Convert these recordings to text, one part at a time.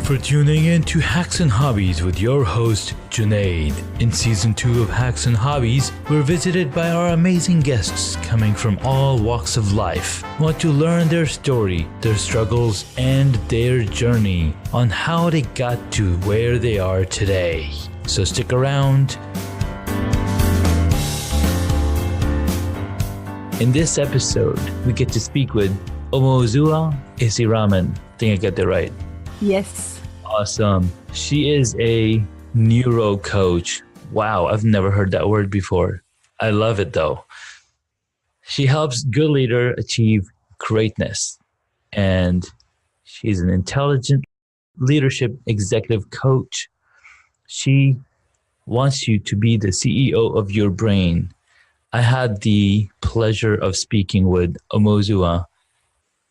for tuning in to Hacks and Hobbies with your host, Junaid. In Season 2 of Hacks and Hobbies, we're visited by our amazing guests coming from all walks of life. We want to learn their story, their struggles, and their journey on how they got to where they are today. So stick around. In this episode, we get to speak with Omozua Isiramen. I think I got that right. Yes. Awesome. She is a NeuroCoach. Wow, I've never heard that word before. I love it though. She helps good leaders achieve greatness. And she's an intelligent leadership executive coach. She wants you to be the CEO of your brain. I had the pleasure of speaking with Omozua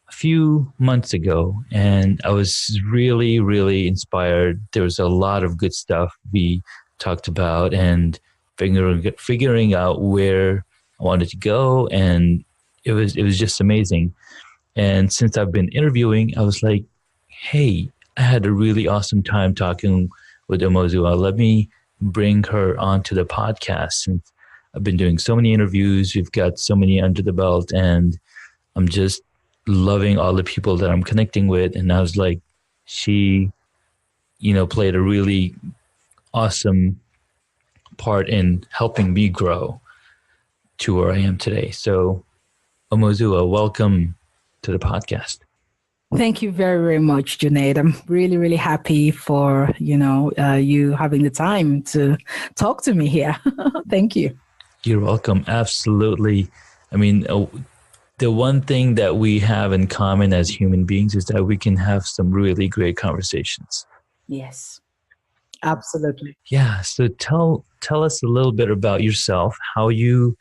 a few months ago, and I was really, really inspired. There was a lot of good stuff we talked about and figuring out where I wanted to go, and it was just amazing. And since I've been interviewing, I was like, hey, I had a really awesome time talking with Omozua. Let me bring her onto the podcast. Since I've been doing so many interviews, we've got so many under the belt, and I'm just loving all the people that I'm connecting with. And I was like, she, played a really awesome part in helping me grow to where I am today. So Omozua, welcome to the podcast. Thank you very, very much, Junaid. I'm really, really happy for, you having the time to talk to me here. Thank you. You're welcome. Absolutely. I mean, the one thing that we have in common as human beings is that we can have some really great conversations. Yes, absolutely. Yeah. So tell us a little bit about yourself, how you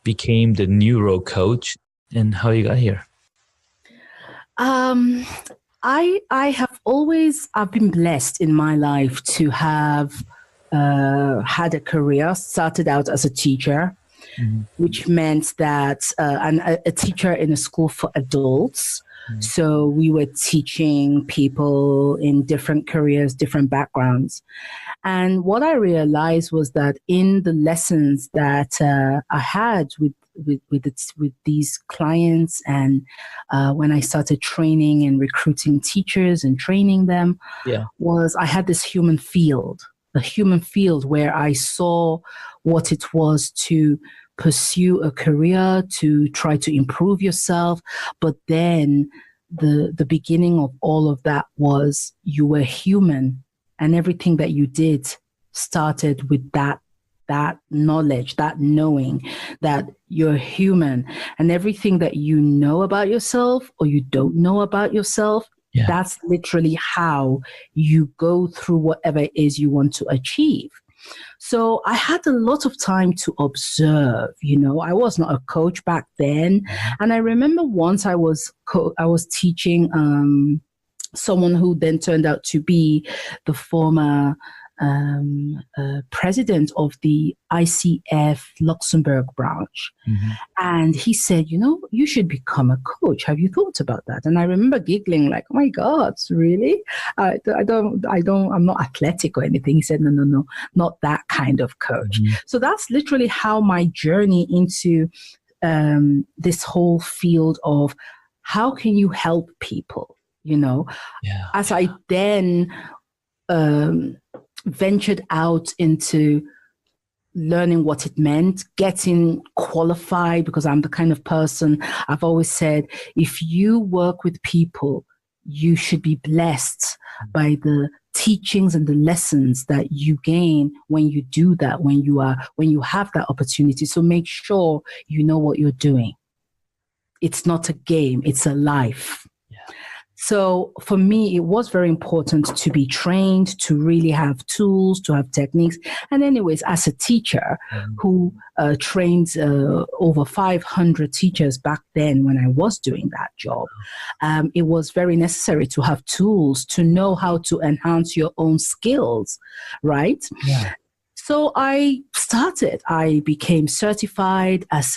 became the NeuroCoach and how you got here. I've been blessed in my life to have had a career, started out as a teacher, which meant that a teacher in a school for adults. So we were teaching people in different careers, different backgrounds. And what I realized was that in the lessons that I had with these clients, and when I started training and recruiting teachers and training them, was I had this human field where I saw what it was to pursue a career, to try to improve yourself. But then the beginning of all of that was you were human, and everything that you did started with that knowledge, that knowing that you're human, and everything that you know about yourself or you don't know about yourself, that's literally how you go through whatever it is you want to achieve. So I had a lot of time to observe. I was not a coach back then. And I remember once I was teaching someone who then turned out to be the former president of the ICF Luxembourg branch. And he said, you should become a coach. Have you thought about that? And I remember giggling like, oh my God, really? I'm not athletic or anything. He said, no, not that kind of coach. So that's literally how my journey into this whole field of how can you help people, as I then ventured out into learning what it meant, getting qualified, because I'm the kind of person, I've always said, if you work with people, you should be blessed by the teachings and the lessons that you gain when you do that, when you have that opportunity. So make sure you know what you're doing. It's not a game, it's a life. So for me, it was very important to be trained, to really have tools, to have techniques. And anyways, as a teacher who trained over 500 teachers back then when I was doing that job, it was very necessary to have tools to know how to enhance your own skills, right? Yeah. So I became certified as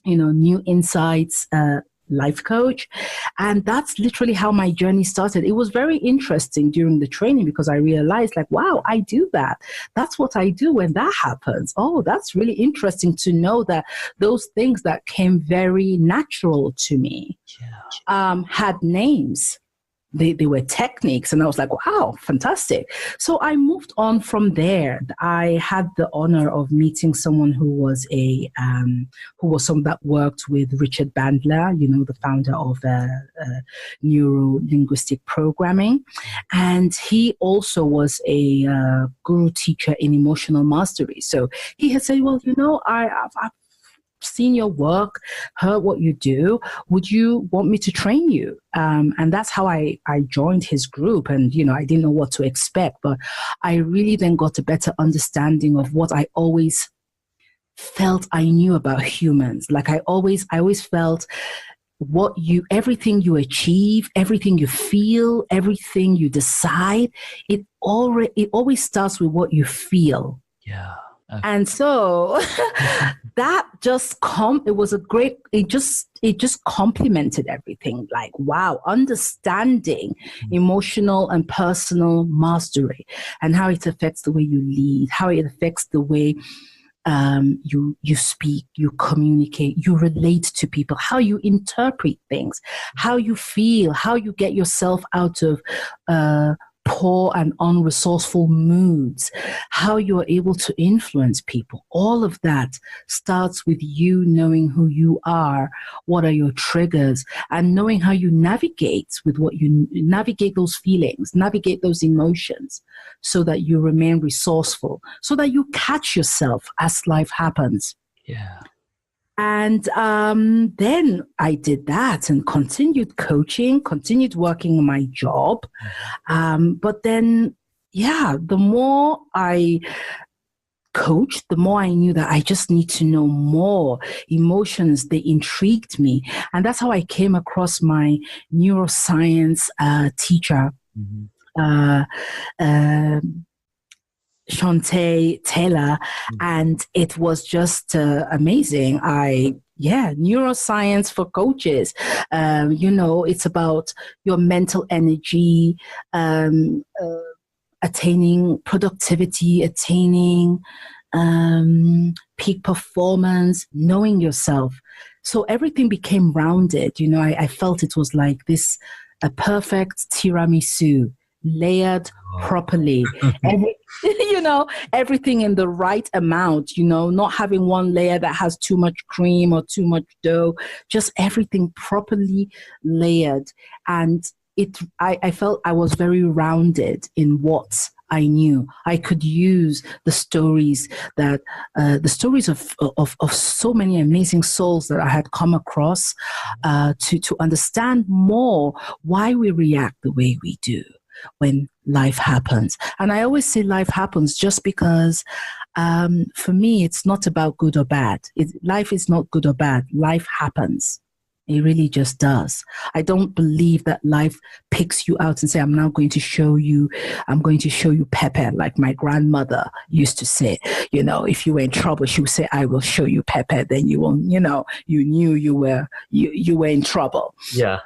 New Insights life coach. And that's literally how my journey started. It was very interesting during the training because I realized like, wow, I do that. That's what I do when that happens. Oh, that's really interesting to know that those things that came very natural to me had names. They were techniques, and I was like, wow, fantastic. So I moved on from there. I had the honor of meeting someone who was someone that worked with Richard Bandler, the founder of neuro-linguistic programming. And he also was a guru teacher in emotional mastery. So he had said, well, I've seen your work, heard what you do. Would you want me to train you? And that's how I joined his group. And, I didn't know what to expect, but I really then got a better understanding of what I always felt I knew about humans. Like I always felt everything you achieve, everything you feel, everything you decide, it always starts with what you feel. Yeah. And so that it just complemented everything. Like, wow, understanding emotional and personal mastery and how it affects the way you lead, how it affects the way you speak, you communicate, you relate to people, how you interpret things, how you feel, how you get yourself out of poor and unresourceful moods, how you're able to influence people. All of that starts with you knowing who you are, what are your triggers, and knowing how you navigate those feelings, navigate those emotions so that you remain resourceful, so that you catch yourself as life happens. Yeah. And then I did that and continued coaching, continued working on my job. But then, the more I coached, the more I knew that I just need to know more. Emotions, they intrigued me. And that's how I came across my neuroscience teacher, Shantae Taylor, and it was just amazing. Neuroscience for coaches. It's about your mental energy, attaining productivity, attaining peak performance, knowing yourself. So everything became rounded. I felt it was like a perfect tiramisu, layered properly. Everything in the right amount, not having one layer that has too much cream or too much dough, just everything properly layered. And I felt I was very rounded in what I knew. I could use the stories of so many amazing souls that I had come across to understand more why we react the way we do when life happens. And I always say life happens just because for me, it's not about good or bad. Life is not good or bad. Life happens. It really just does. I don't believe that life picks you out and say, I'm going to show you pepper, like my grandmother used to say. If you were in trouble, she would say, I will show you pepper. Then you will, you knew you were in trouble. Yeah.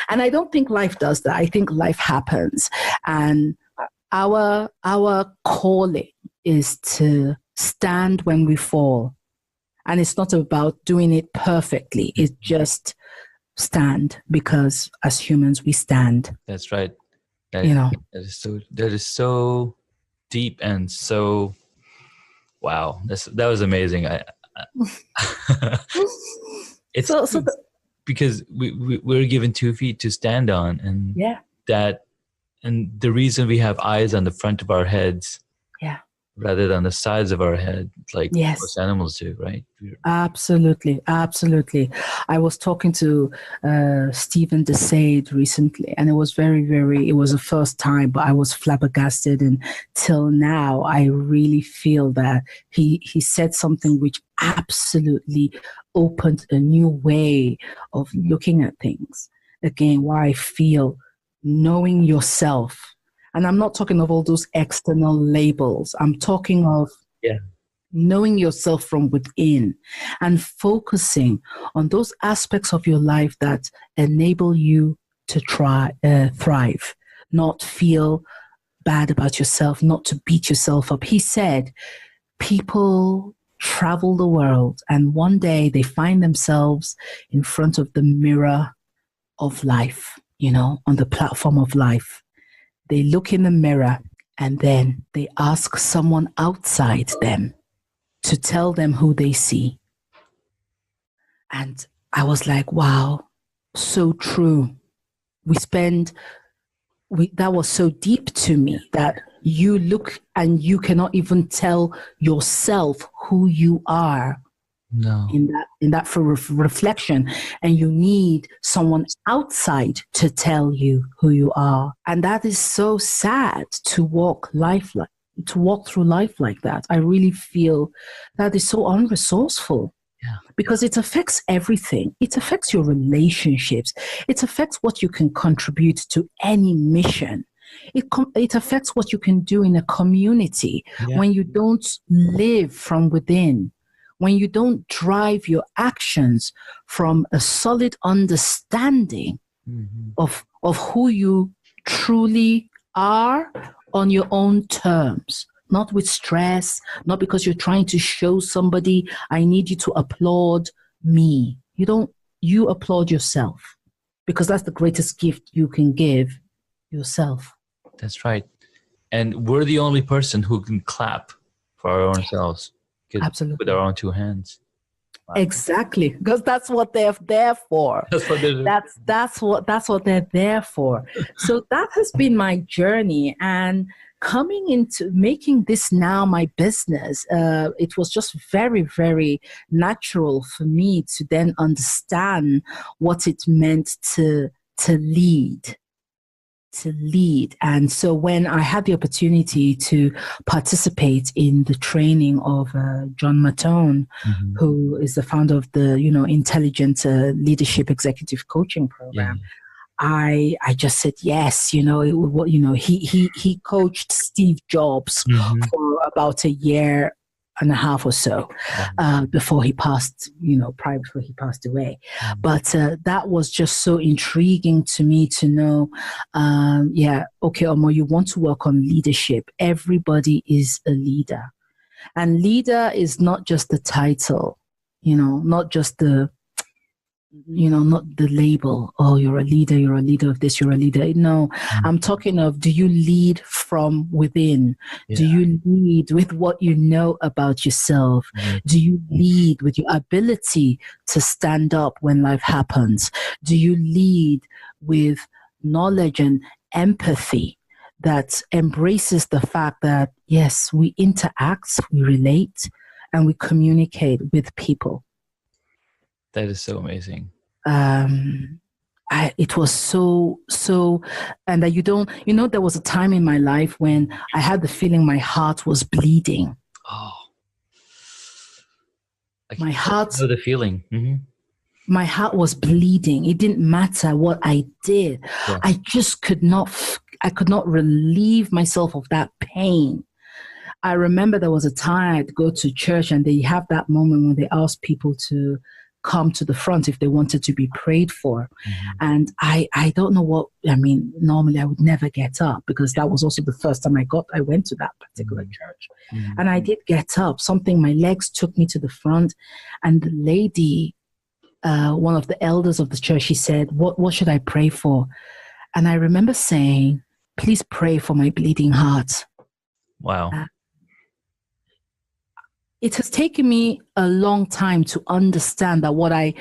And I don't think life does that. I think life happens. And our calling is to stand when we fall. And it's not about doing it perfectly. It's just stand, because as humans, we stand. That's right. That is so deep and so, wow. That was amazing. Because we're given 2 feet to stand on, and and the reason we have eyes on the front of our heads, rather than the sides of our head, like most animals do, right? Absolutely. I was talking to Stephen DeSade recently, and it was it was the first time, but I was flabbergasted. And till now, I really feel that he said something which absolutely opened a new way of looking at things. Again, why I feel knowing yourself. And I'm not talking of all those external labels. I'm talking of knowing yourself from within and focusing on those aspects of your life that enable you to thrive, not feel bad about yourself, not to beat yourself up. He said, people travel the world and one day they find themselves in front of the mirror of life, on the platform of life. They look in the mirror and then they ask someone outside them to tell them who they see. And I was like, wow, so true. That was so deep to me that you look and you cannot even tell yourself who you are. No. In that for reflection, and you need someone outside to tell you who you are, and that is so sad to walk through life like that. I really feel that is so unresourceful. Yeah. Because it affects everything. It affects your relationships. It affects what you can contribute to any mission. It affects what you can do in a community when you don't live from within, when you don't drive your actions from a solid understanding of who you truly are on your own terms. Not with stress, not because you're trying to show somebody, I need you to applaud me. You applaud yourself, because that's the greatest gift you can give yourself. That's right. And we're the only person who can clap for our own selves. Absolutely. With our own two hands. Wow. Exactly. Because that's what they're there for. That's what they're that's what they're there for. So that has been my journey, and coming into making this now my business, it was just very, very natural for me to then understand what it meant to lead. And so when I had the opportunity to participate in the training of John Mattone, who is the founder of the Intelligent Leadership Executive Coaching Program, I just said yes. He coached Steve Jobs for about a year and a half or so before he passed, before he passed away. But that was just so intriguing to me to know, okay, Omo, you want to work on leadership. Everybody is a leader. And leader is not just the title, not just the, not the label. Oh, you're a leader of this, you're a leader. No, I'm talking of, do you lead from within? Yeah. Do you lead with what you know about yourself? Do you lead with your ability to stand up when life happens? Do you lead with knowledge and empathy that embraces the fact that, yes, we interact, we relate, and we communicate with people? That is so amazing. It was so, and that there was a time in my life when I had the feeling my heart was bleeding. Oh, my heart. Know the feeling. My heart was bleeding. It didn't matter what I did. Yeah. I just could not relieve myself of that pain. I remember there was a time I'd go to church and they have that moment when they ask people to come to the front if they wanted to be prayed for. And I don't know what, normally I would never get up, because that was also the first time I went to that particular church. And I did get up. My legs took me to the front, and the lady, one of the elders of the church, she said, what should I pray for? And I remember saying, please pray for my bleeding heart. Wow. It has taken me a long time to understand that what I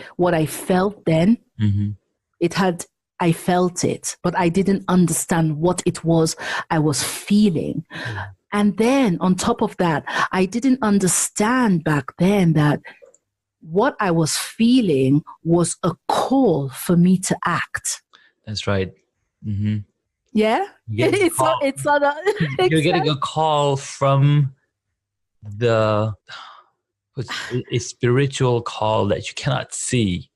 felt then, I felt it, but I didn't understand what it was I was feeling. And then on top of that, I didn't understand back then that what I was feeling was a call for me to act. That's right. Yeah? It's not You're getting a call from a spiritual call that you cannot see.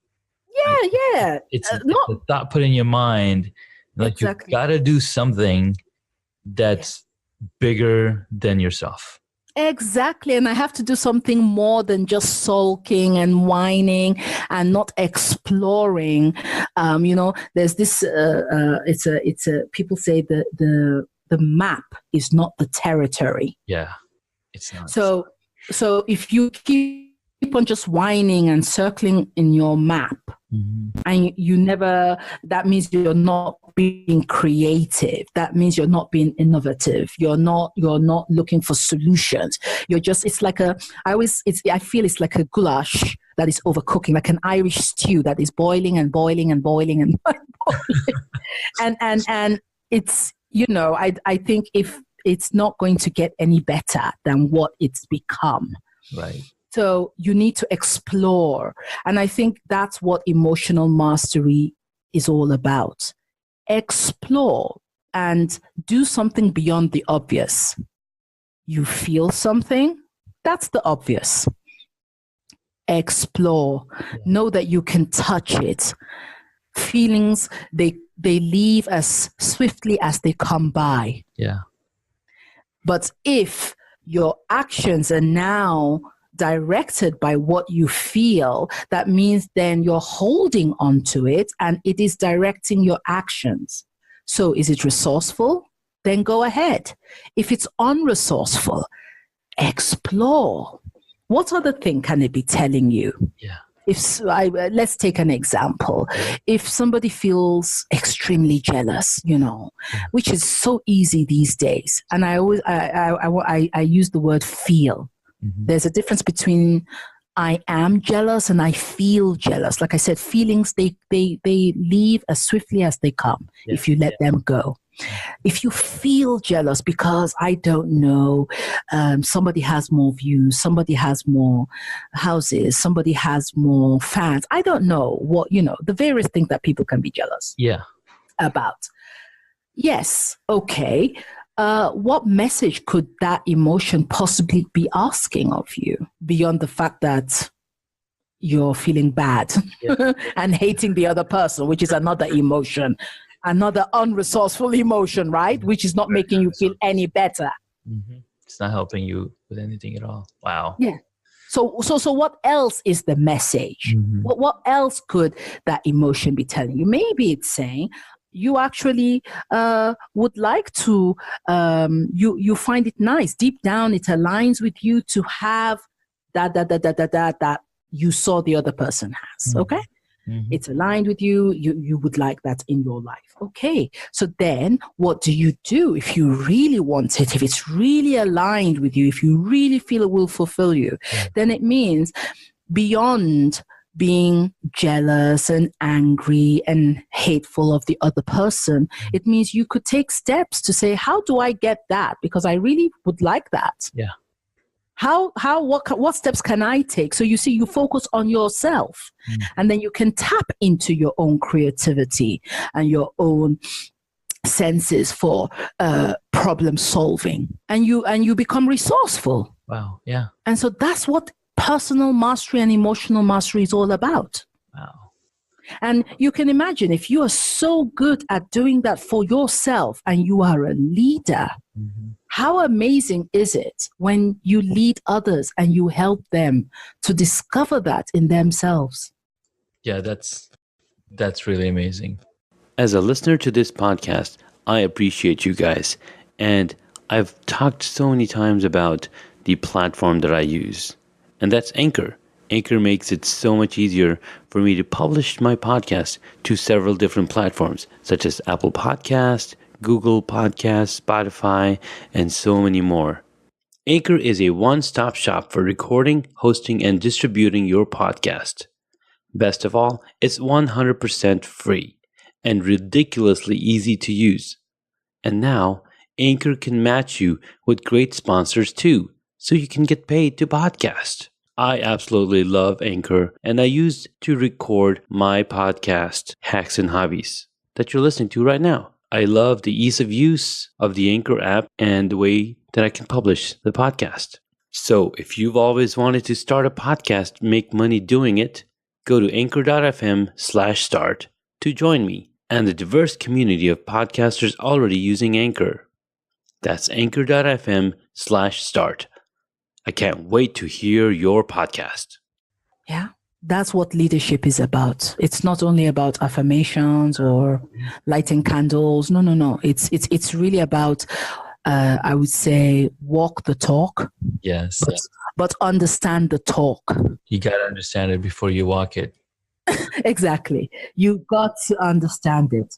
Yeah. It's a thought put in your mind, like exactly. You've got to do something that's bigger than yourself. Exactly. And I have to do something more than just sulking and whining and not exploring. There's this, people say the map is not the territory. Yeah, it's not. So if you keep on just whining and circling in your map, and you never, that means you're not being creative. That means you're not being innovative. You're not looking for solutions. I feel it's like a goulash that is overcooking, like an Irish stew that is boiling and boiling and boiling and boiling. and it's, I think if it's not going to get any better than what it's become. Right. So you need to explore. And I think that's what emotional mastery is all about. Explore and do something beyond the obvious. You feel something, that's the obvious. Explore. Yeah. Know that you can touch it. Feelings, they leave as swiftly as they come by. Yeah. But if your actions are now directed by what you feel, that means then you're holding on to it and it is directing your actions. So is it resourceful? Then go ahead. If it's unresourceful, explore. What other thing can it be telling you? Yeah. Let's take an example. If somebody feels extremely jealous, which is so easy these days, and I use the word feel. Mm-hmm. There's a difference between I am jealous and I feel jealous. Like I said, feelings, they leave as swiftly as they come if you let them go. If you feel jealous because, I don't know, somebody has more views, somebody has more houses, somebody has more fans, I don't know what, the various things that people can be jealous about. Yes, okay. What message could that emotion possibly be asking of you beyond the fact that you're feeling bad and hating the other person, which is another emotion, another unresourceful emotion, right? Which is not making you feel any better. Mm-hmm. It's not helping you with anything at all. Wow. Yeah. So what else is the message? Mm-hmm. What else could that emotion be telling you? Maybe it's saying, you actually would like to, you find it nice. Deep down, it aligns with you to have that you saw the other person has, okay? Mm-hmm. It's aligned with you. You would like that in your life. Okay, so then what do you do if you really want it, if it's really aligned with you, if you really feel it will fulfill you? Then it means beyond being jealous and angry and hateful of the other person, it means you could take steps to say, how do I get that? Because I really would like that. Yeah. What steps can I take? So you see, you focus on yourself, and then you can tap into your own creativity and your own senses for problem solving, and you become resourceful. Wow. Yeah. And so that's what personal mastery and emotional mastery is all about. Wow. And you can imagine, if you are so good at doing that for yourself and you are a leader, how amazing is it when you lead others and you help them to discover that in themselves? Yeah, that's really amazing. As a listener to this podcast, I appreciate you guys. And I've talked so many times about the platform that I use, and that's Anchor. Anchor makes it so much easier for me to publish my podcast to several different platforms, such as Apple Podcasts, Google Podcasts, Spotify, and so many more. Anchor is a one-stop shop for recording, hosting, and distributing your podcast. Best of all, it's 100% free and ridiculously easy to use. And now, Anchor can match you with great sponsors too, so you can get paid to podcast. I absolutely love Anchor, and I use it to record my podcast, Hacks and Hobbies, that you're listening to right now. I love the ease of use of the Anchor app and the way that I can publish the podcast. So if you've always wanted to start a podcast, make money doing it, go to anchor.fm/start to join me and the diverse community of podcasters already using Anchor. That's anchor.fm/start. I can't wait to hear your podcast. Yeah. That's what leadership is about. It's not only about affirmations or lighting candles. No. It's really about, I would say, walk the talk. Yes. But understand the talk. You got to understand it before you walk it. Exactly. You got to understand it.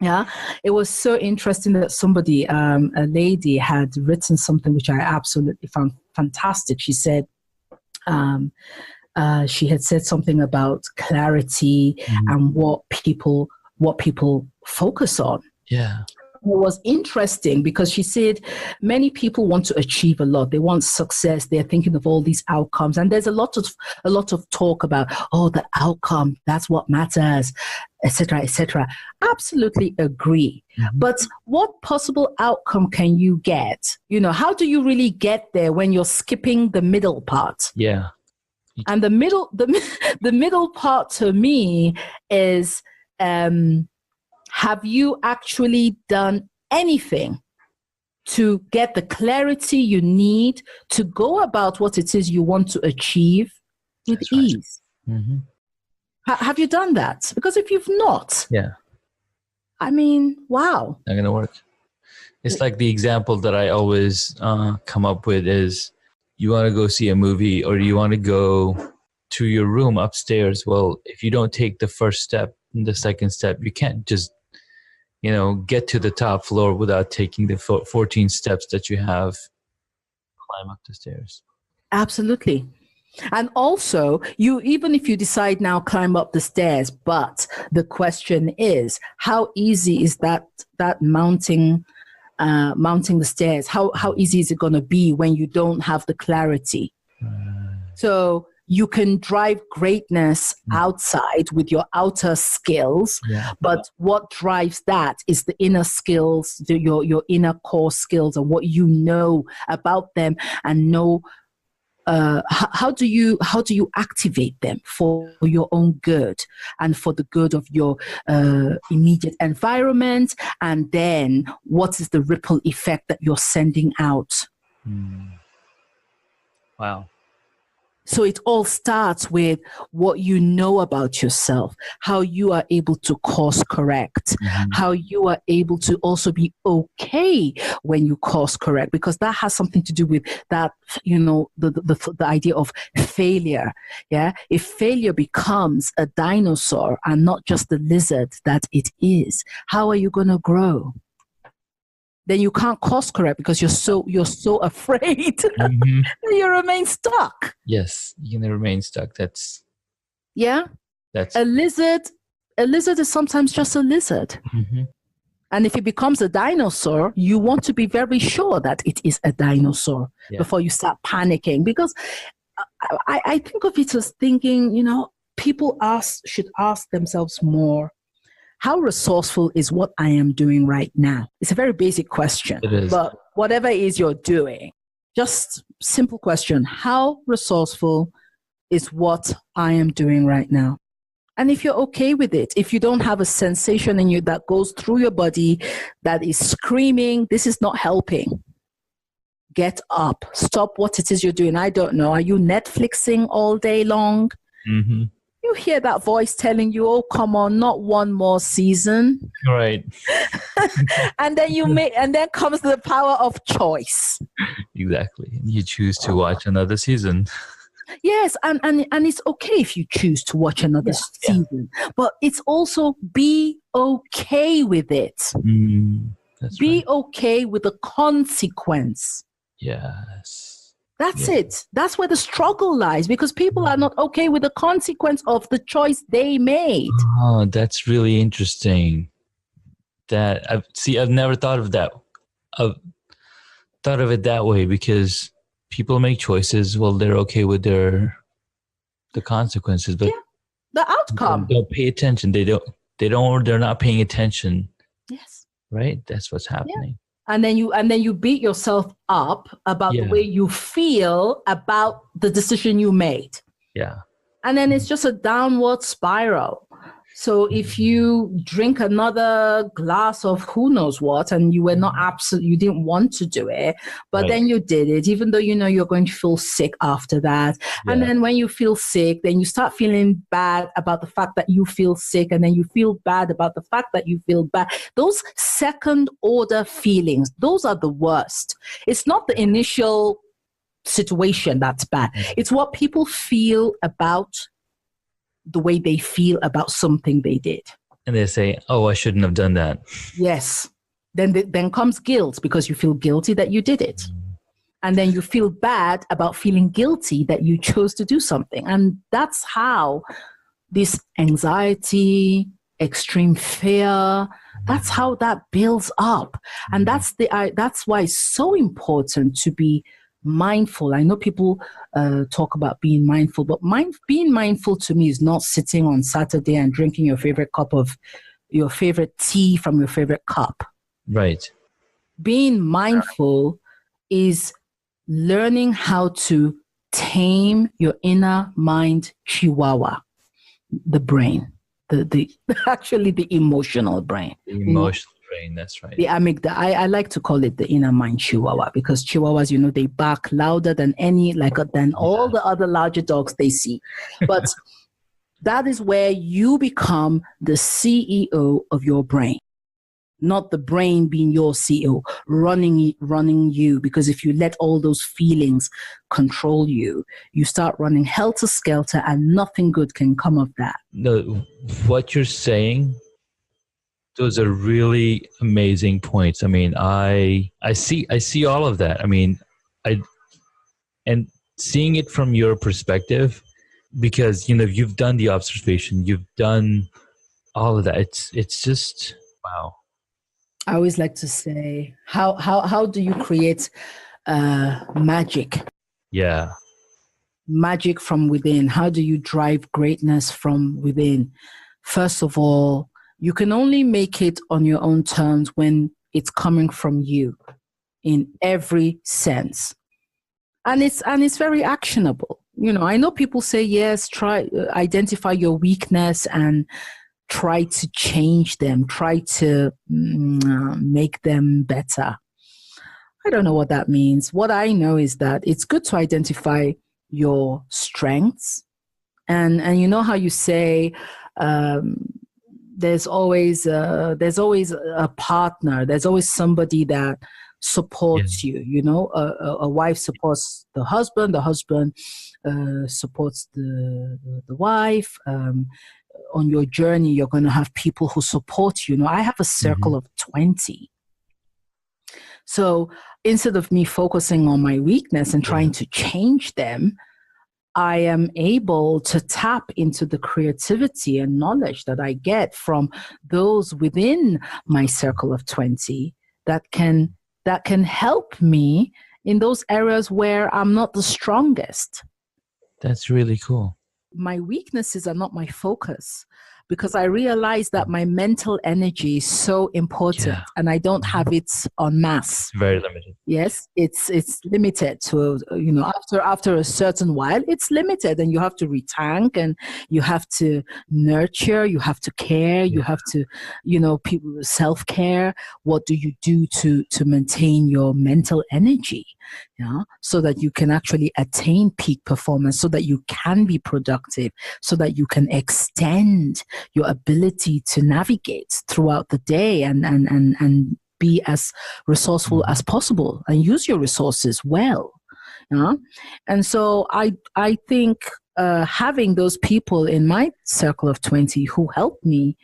Yeah. It was so interesting that somebody, a lady, had written something which I absolutely found fantastic. She said, she had said something about clarity and what people focus on. Yeah. It was interesting because she said many people want to achieve a lot. They want success. They're thinking of all these outcomes, and there's a lot of talk about, oh, the outcome, that's what matters, etc., etc. Absolutely agree. But what possible outcome can you get? How do you really get there when you're skipping the middle part? Yeah. And the middle part to me is, have you actually done anything to get the clarity you need to go about what it is you want to achieve with ease? Mm-hmm. Have you done that? Because if you've not, I mean, wow. Not going to work. It's like the example that I always come up with is, you want to go see a movie or you want to go to your room upstairs. Well, if you don't take the first step and the second step, you can't just, get to the top floor without taking the 14 steps that you have climb up the stairs. Absolutely. And also, even if you decide now climb up the stairs, but the question is, how easy is that mounting the stairs? How easy is it going to be when you don't have the clarity? So you can drive greatness outside with your outer skills, but what drives that is the inner skills, your inner core skills, and what you know about them, and know how do you activate them for your own good and for the good of your immediate environment, and then what is the ripple effect that you're sending out? Wow. So it all starts with what you know about yourself, how you are able to course correct, how you are able to also be okay when you course correct, because that has something to do with that, the idea of failure. Yeah. If failure becomes a dinosaur and not just the lizard that it is, how are you going to grow? Then you can't course correct because you're so afraid that you remain stuck. Yes, you can remain stuck. That's a lizard. A lizard is sometimes just a lizard. And if it becomes a dinosaur, you want to be very sure that it is a dinosaur before you start panicking. Because I think of it as thinking, people should ask themselves more, how resourceful is what I am doing right now? It's a very basic question. It is. But whatever it is you're doing, just simple question. How resourceful is what I am doing right now? And if you're okay with it, if you don't have a sensation in you that goes through your body that is screaming, this is not helping, get up. Stop what it is you're doing. I don't know. Are you Netflixing all day long? You hear that voice telling you, oh, come on, not one more season. Right. and then comes the power of choice. Exactly. You choose to watch another season. Yes, and it's okay if you choose to watch another season, but it's also be okay with it. Be okay with the consequence. Yes. That's it. That's where the struggle lies, because people are not okay with the consequence of the choice they made. Oh, that's really interesting. I've never thought of that. I've thought of it that way, because people make choices. Well, they're okay with the consequences, but the outcome. Don't pay attention. They're not paying attention. Yes. Right? That's what's happening. Yeah. And then you beat yourself up about the way you feel about the decision you made. Yeah. And then it's just a downward spiral. So if you drink another glass of who knows what, and you were not you didn't want to do it, but then you did it, even though you know you're going to feel sick after that. And then when you feel sick, then you start feeling bad about the fact that you feel sick, and then you feel bad about the fact that you feel bad. Those second order feelings, those are the worst. It's not the initial situation that's bad. It's what people feel about the way they feel about something they did. And they say, oh, I shouldn't have done that. Yes. Then comes guilt, because you feel guilty that you did it. And then you feel bad about feeling guilty that you chose to do something. And that's how this anxiety, extreme fear, that's how that builds up. And that's why it's so important to be mindful. I know people talk about being mindful, but being mindful to me is not sitting on Saturday and drinking your favorite tea from your favorite cup. Right. Being mindful is learning how to tame your inner mind chihuahua, the brain, actually the emotional brain. The emotional brain, that's right. The amygdala. I like to call it the inner mind chihuahua, because chihuahuas, you know, they bark louder than all the other larger dogs they see. But that is where you become the CEO of your brain, not the brain being your CEO, running you. Because if you let all those feelings control you, you start running helter-skelter, and nothing good can come of that. No, what you're saying, those are really amazing points. I mean, I see all of that. I mean, and seeing it from your perspective, because, you know, you've done the observation, you've done all of that. It's just, wow. I always like to say, how do you create magic? Yeah. Magic from within. How do you drive greatness from within? First of all, you can only make it on your own terms when it's coming from you in every sense. And it's very actionable. You know, I know people say, yes, try identify your weakness and try to change them, try to make them better. I don't know what that means. What I know is that it's good to identify your strengths. And you know how you say, there's always a partner. There's always somebody that supports you. You know, a wife supports the husband supports the wife. On your journey, you're going to have people who support you. You know, I have a circle of 20. So instead of me focusing on my weakness and trying to change them, I am able to tap into the creativity and knowledge that I get from those within my circle of 20 that can help me in those areas where I'm not the strongest. That's really cool. My weaknesses are not my focus, because I realize that my mental energy is so important, and I don't have it en masse. Very limited. Yes, it's limited to, you know, after a certain while, it's limited, and you have to retank, and you have to nurture, you have to care, you have to, you know, people self-care. What do you do to maintain your mental energy? So that you can actually attain peak performance, so that you can be productive, so that you can extend your ability to navigate throughout the day and be as resourceful as possible and use your resources well. And so I think having those people in my circle of 20 who help me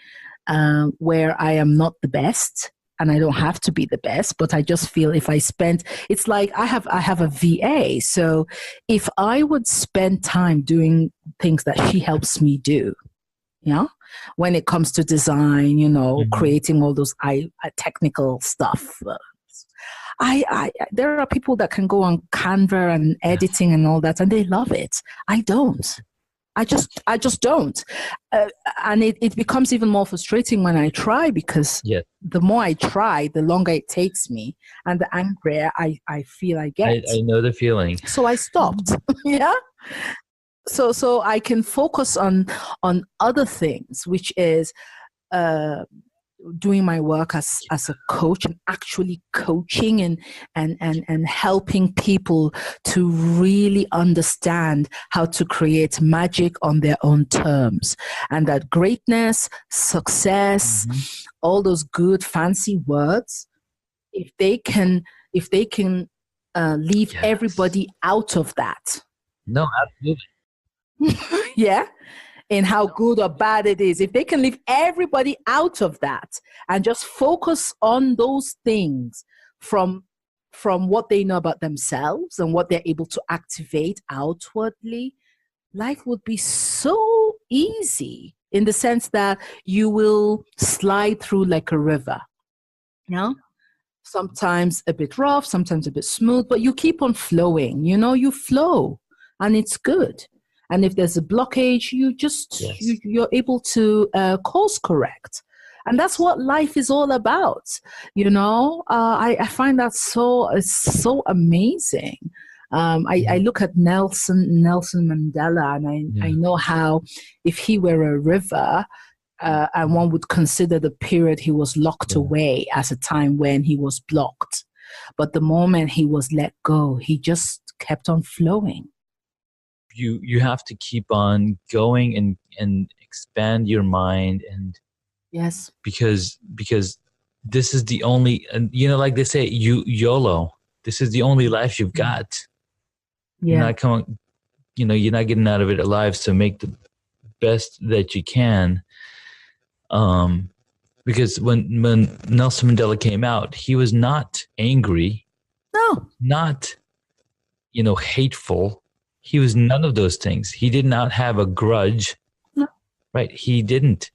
where I am not the best, and I don't have to be the best, but I just feel if I spend, it's like I have a VA. So if I would spend time doing things that she helps me do, when it comes to design, creating all those technical stuff. There are people that can go on Canva and editing and all that, and they love it. I don't. I just don't. And it becomes even more frustrating when I try, because the more I try, the longer it takes me, and the angrier I feel I get. I know the feeling. So I stopped. So I can focus on other things, which is doing my work as a coach and actually coaching and helping people to really understand how to create magic on their own terms, and that greatness, success, all those good fancy words, if they can leave everybody out of that. No, absolutely. Yeah. In how good or bad it is. If they can leave everybody out of that and just focus on those things from what they know about themselves and what they're able to activate outwardly, life would be so easy, in the sense that you will slide through like a river. You know? Sometimes a bit rough, sometimes a bit smooth, but you keep on flowing. You flow, and it's good. And if there's a blockage, you just you're able to course correct, and that's what life is all about. I find that so amazing. I look at Nelson Mandela, and I know how, if he were a river, and one would consider the period he was locked away as a time when he was blocked, but the moment he was let go, he just kept on flowing. You have to keep on going and expand your mind, and because this is the only, like they say, YOLO, this is the only life you've got. You're not getting out of it alive, so make the best that you can. Because when Nelson Mandela came out, he was not angry, not hateful. He was none of those things. He did not have a grudge, right? He didn't.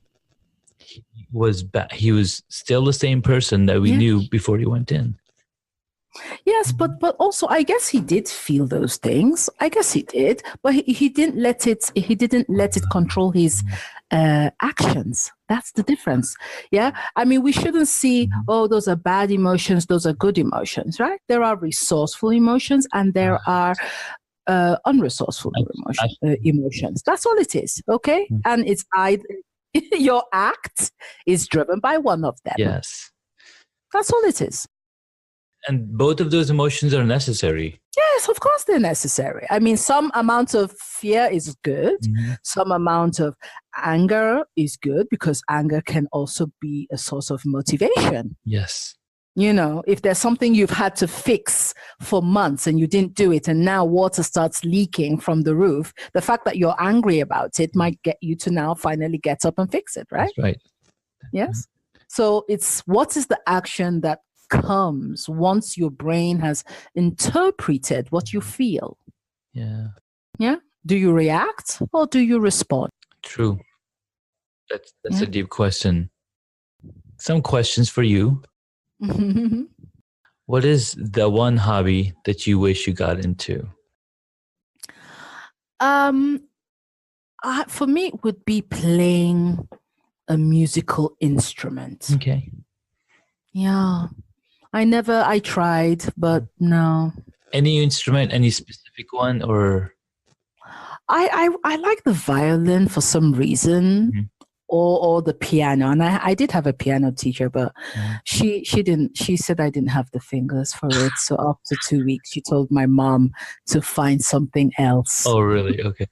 He was still the same person that we knew before he went in. Yes, but also I guess he did feel those things. I guess he did, but he didn't let it. He didn't let it control his actions. That's the difference. Yeah, I mean, we shouldn't see, those are bad emotions, those are good emotions, right? There are resourceful emotions, and there are unresourceful emotions. That's all it is. Okay, and it's either your act is driven by one of them. Yes, that's all it is. And both of those emotions are necessary. Yes, of course they're necessary. I mean, some amount of fear is good. Some amount of anger is good, because anger can also be a source of motivation. Yes. If there's something you've had to fix for months and you didn't do it, and now water starts leaking from the roof, the fact that you're angry about it might get you to now finally get up and fix it, right? That's right. Yes. So it's, what is the action that comes once your brain has interpreted what you feel? Yeah. Do you react or do you respond? True. That's a deep question. Some questions for you. What is the one hobby that you wish you got into? For me, it would be playing a musical instrument. Okay. Yeah. I tried, but no. Any instrument, any specific one, or? I like the violin for some reason, or the piano. And I did have a piano teacher, but she said I didn't have the fingers for it. So after 2 weeks, she told my mom to find something else. Oh, really? Okay.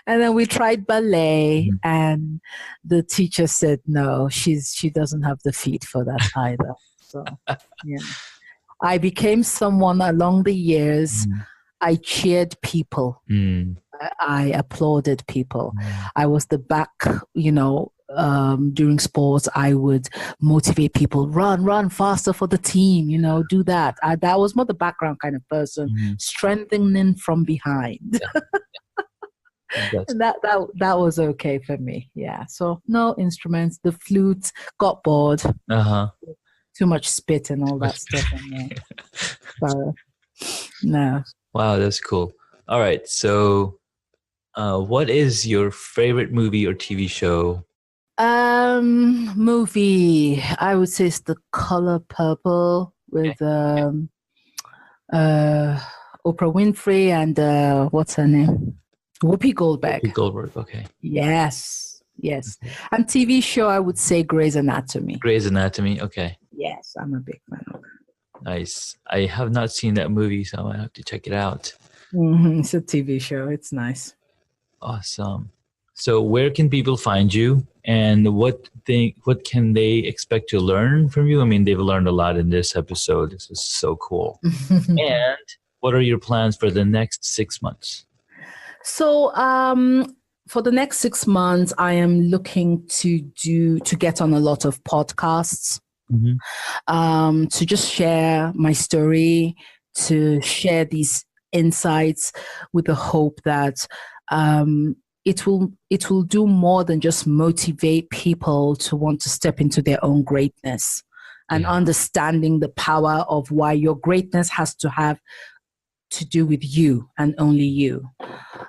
And then we tried ballet, and the teacher said, no, she doesn't have the feet for that either. So, yeah. I became someone along the years. I cheered people. I applauded people. I was the back, during sports, I would motivate people, run faster for the team, do that. That was more the background kind of person, strengthening from behind. That was okay for me. Yeah. So no instruments. The flute, got bored. Too much spit and all that stuff. So, no. Wow, that's cool. All right. So what is your favorite movie or TV show? Movie, I would say it's The Color Purple with Oprah Winfrey and what's her name? Whoopi Goldberg. Whoopi Goldberg. Okay. Yes. And TV show, I would say Grey's Anatomy. Grey's Anatomy. Okay. Yes, I'm a big fan of that. Nice. I have not seen that movie, so I might have to check it out. It's a TV show. It's nice. Awesome. So where can people find you, and what can they expect to learn from you? I mean, they've learned a lot in this episode. This is so cool. And what are your plans for the next 6 months? So for the next 6 months, I am looking to get on a lot of podcasts, to just share my story, to share these insights with the hope that it will do more than just motivate people to want to step into their own greatness, and understanding the power of why your greatness has to have to do with you and only you.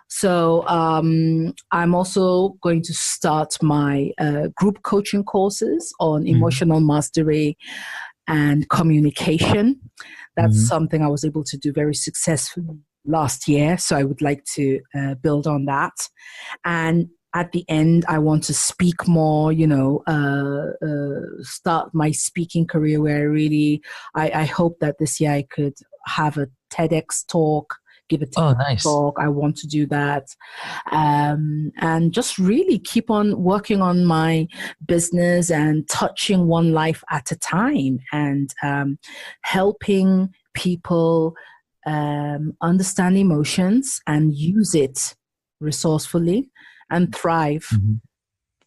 So I'm also going to start my group coaching courses on emotional mastery and communication. That's something I was able to do very successfully last year. So I would like to build on that. And at the end, I want to speak more, start my speaking career where I hope that this year I could have a TEDx talk, give a TEDx talk. I want to do that. And just really keep on working on my business and touching one life at a time, and helping people understand emotions and use it resourcefully and thrive.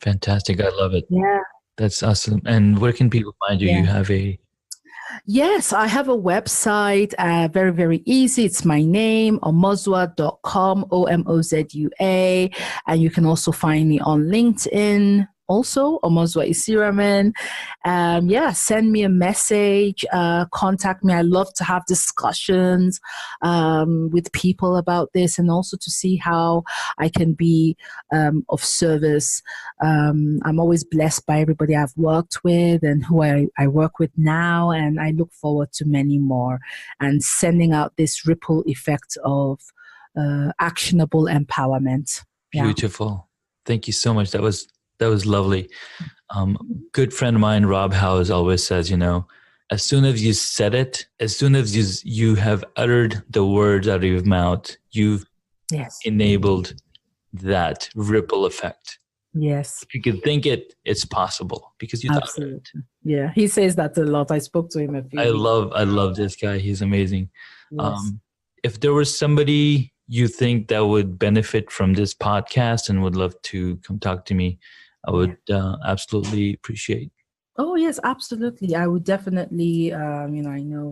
Fantastic. I love it. Yeah. That's awesome. And where can people find you? Yeah. You have a... Yes, I have a website, very, very easy. It's my name, omozua.com, Omozua. And you can also find me on LinkedIn, also, Omozua Isiramen. Send me a message, contact me. I love to have discussions with people about this, and also to see how I can be of service. I'm always blessed by everybody I've worked with and who I work with now, and I look forward to many more, and sending out this ripple effect of actionable empowerment. Beautiful. Thank you so much. That was lovely. Good friend of mine, Rob Howes, always says, as soon as you said it, as soon as you have uttered the words out of your mouth, you've enabled that ripple effect. Yes. If you could think it, it's possible because you thought of it. Yeah, he says that a lot. I spoke to him a few I love this guy. He's amazing. Yes. If there was somebody you think that would benefit from this podcast and would love to come talk to me, I would absolutely appreciate. Oh, yes, absolutely. I would definitely, I know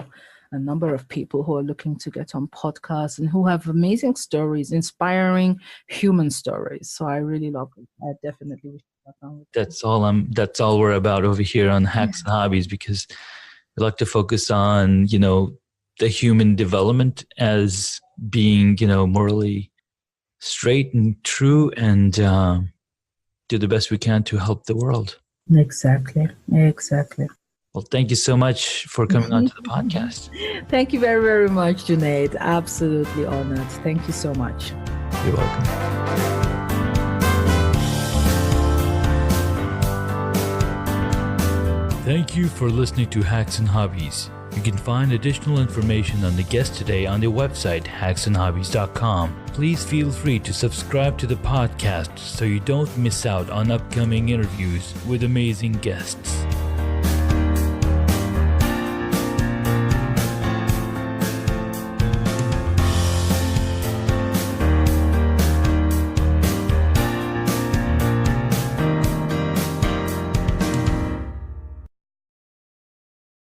a number of people who are looking to get on podcasts and who have amazing stories, inspiring human stories. So I really love it. I definitely wish to get on with That's all we're about over here on Hacks and Hobbies, because we like to focus on, the human development as being, morally straight and true, and do the best we can to help the world. Exactly. Well, thank you so much for coming on to the podcast. Thank you very, very much, Junaid. Absolutely honored. Thank you so much. You're welcome. Thank you for listening to Hacks and Hobbies. You can find additional information on the guest today on the website hacksandhobbies.com. Please feel free to subscribe to the podcast so you don't miss out on upcoming interviews with amazing guests.